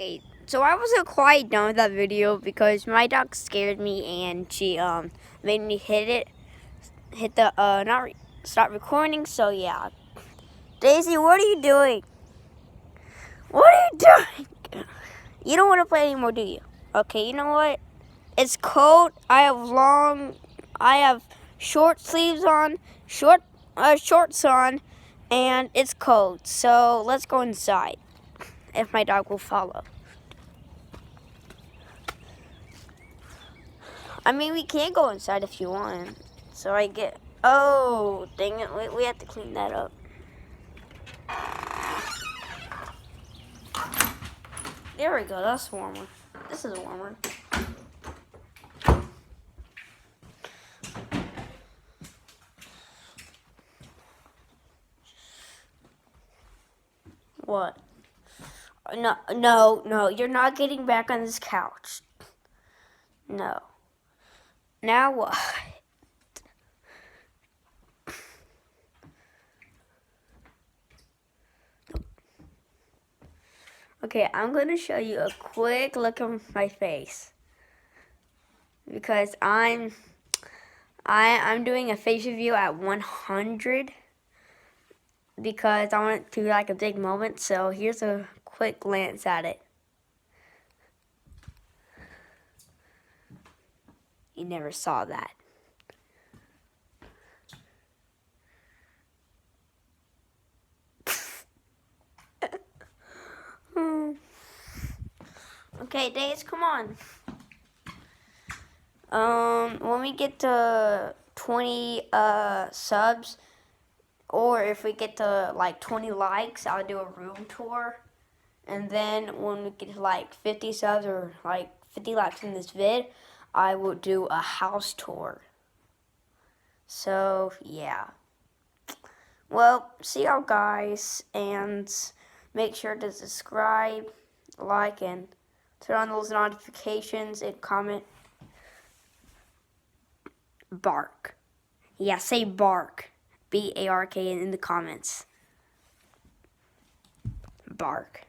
Okay, so I wasn't quite done with that video because my dog scared me and she made me hit the start recording. So yeah, Daisy, what are you doing? What are you doing? You don't want to play anymore, do you? Okay, you know what? It's cold. I have short sleeves on, shorts on, and it's cold. So let's go inside. If my dog will follow. I mean, we can go inside if you want. So I get. Oh, dang it! We have to clean that up. There we go. That's warmer. This is warmer. What? No. You're not getting back on this couch. No. Now what? Okay, I'm gonna show you a quick look at my face because I'm doing a face review at 100 because I want it to be like a big moment. So here's a quick glance at it. You never saw that. Okay, Days, come on. When we get to 20 subs, or if we get to like 20 likes, I'll do a room tour. And then when we get to like 50 subs or like 50 likes in this vid, I will do a house tour. So yeah. Well, see y'all guys, and make sure to subscribe, like, and turn on those notifications and comment. Bark. Yeah, say bark. B-A-R-K in the comments. Bark.